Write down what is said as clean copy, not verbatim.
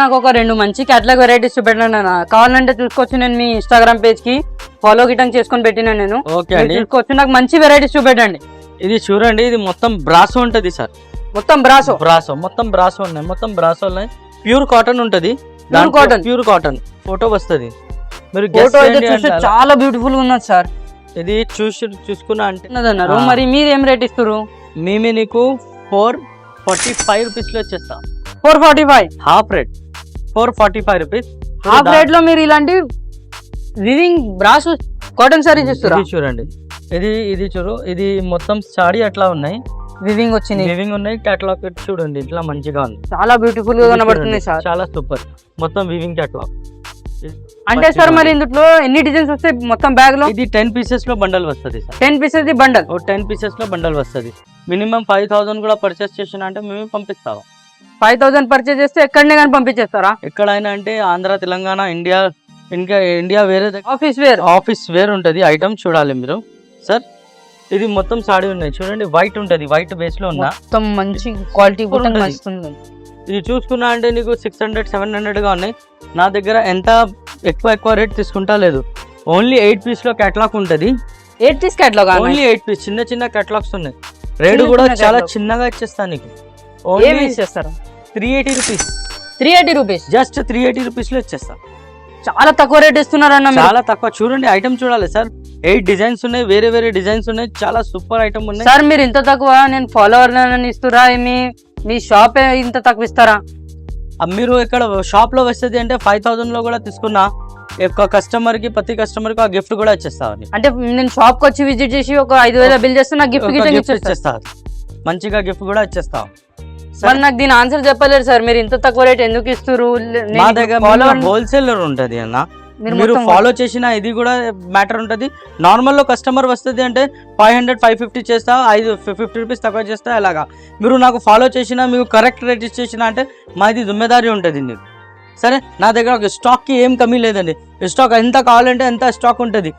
నాకు ఒక 2 మంచి క్యాటలాగ్ వెరైటీస్ చూపెట్టండి అన్న. కావాలంటే చూసుకోవచ్చు, నేను మీ ఇన్స్టాగ్రామ్ పేజ్ కి ఫాలో గిటంగ్ చేసుకొని పెట్టినా నేను. ఓకే అండి, చూసుకోవచ్చు, నాకు మంచి వెరైటీస్ చూపెట్టండి. ఇది చూడండి, ఇది మొత్తం బ్రాసో ఉంటది సార్. మొత్తం బ్రాసో మొత్తం బ్రాసో ఉన్నాయి, మొత్తం బ్రాసో ఉన్నాయి. ప్యూర్ కాటన్ ఉంటది, ప్యూర్ కాటన్ ఫోటో వస్తుంది. మీరు ఫోటో అయితే చూస్తే చాలా బ్యూటిఫుల్ గా ఉన్నది సార్. ఇది చూసుకున్నా అంటే అన్నారు. మరి మీరు ఏం రేట్ ఇస్తారు? మేమే నీకు 445 రూపీస్ లో వచ్చేస్తా. 445 half rate, 445 rupees half rate లో మీరు ఇలాంటి వివింగ్ బ్రాసో కాటన్ సారీస్ ఇస్తారా? చూడండి, ఇది చూడు, ఇది మొత్తం సారీ అట్లా ఉన్నాయి, వివింగ్ వచ్చింది, వివింగ్ ఉన్నాయి. కేటలాగ్ చూడండి, ఇట్లా మంచిగా ఉంది, చాలా బ్యూటిఫుల్ గా కనబడుతుంది సార్. చాలా సూపర్, మొత్తం వివింగ్ కేటలాగ్. అంటే సార్ మరి ఇందులో ఎన్ని డిజైన్స్ వస్తాయి మొత్తం బ్యాగ్ లో? ఇది 10 పీసెస్ లో బండల్ వస్తుంది సార్. 10 pieces bundle? 10 పీసెస్ లో బండల్ వస్తుంది. మినిమం 5000 కూడా పర్చేస్ చేసిన అంటే మేము పంపిస్తాం. 5000 పర్చేస్ చేస్తే ఎక్కడనే కానీ పంపించేస్తారా? ఎక్కడైనా అంటే ఆంధ్ర, తెలంగాణ, ఇండియా వేరే ఆఫీస్ వేర్ ఉంటుంది. ఐటమ్ చూడాలి మీరు సార్. ఇది మొత్తం సాడీ ఉన్నాయి చూడండి, వైట్ ఉంటుంది, వైట్ బేస్ లో ఉన్న మొత్తం మంచి క్వాలిటీ వస్తుంది. ఇది చూసుకున్నా అంటే నీకు 600-700 గా ఉన్నాయి. నా దగ్గర ఎంత ఎక్కువ రేట్ తీసుకుంటా లేదు. ఓన్లీ 8 పీస్ లో కేటలాగ్ ఉంటుంది. 8 పీస్ కేటలాగ్? ఓన్లీ 8 పీస్, చిన్న కేటలాగ్స్ ఉన్నాయి. రేట్ కూడా చాలా చిన్నగా ఇచ్చేస్తాను నీకు. ఓన్లీ ఇచ్చేస్తారా? 380 రూపీస్. 380 రూపీస్, జస్ట్ 380 రూపీస్ లో ఇచ్చేస్తా. చాలా తక్కువ రేట్ ఇస్తున్నారన్న. చాలా తక్కువ. చూడండి, ఐటమ్ చూడాలి సార్. 8 డిజైన్స్ ఉన్నాయి, వేరే డిజైన్స్ ఉన్నాయి, చాలా సూపర్ ఐటమ్ ఉన్నాయి సార్. మీరు ఇంత తక్కువ, నేను ఫాలోవర్ ఇస్తురా? మీ షాప్ ఇంత తక్కువ ఇస్తారా? మీరు ఇక్కడ షాప్ లో వస్తుంది అంటే 5000 లో కూడా తీసుకున్నా కస్టమర్ కి, ప్రతి కస్టమర్ కి ఆ గిఫ్ట్ కూడా ఇచ్చేస్తాను. అంటే నేను షాప్ కి వచ్చి విజిట్ చేసి ఒక 5000 బిల్ చేస్తే నాకు గిఫ్ట్ ఇచ్చేస్తా. మంచిగా గిఫ్ట్ కూడా ఇచ్చేస్తాం. నాకు దీని ఆన్సర్ చెప్పలేరు సార్. మీరు ఇంత తక్కువ రేట్ ఎందుకు ఇస్తారు? మా దగ్గర హోల్సేలర్ ఉంటది అన్న, మీరు ఫాలో చేసిన ఇది కూడా మ్యాటర్ ఉంటది. నార్మల్ లో కస్టమర్ వస్తుంది అంటే 500-550 చేస్తా, 50 రూపీస్ తక్కువ చేస్తా. అలాగా మీరు నాకు ఫాలో చేసినా, మీకు కరెక్ట్ రేట్ ఇచ్చేసిన అంటే మాది జిమ్మేదారీ ఉంటుంది మీకు. సరే, నా దగ్గర స్టాక్ కి ఏం కమీ లేదండి. స్టాక్ ఎంత కావాలంటే ఎంత స్టాక్ ఉంటుంది.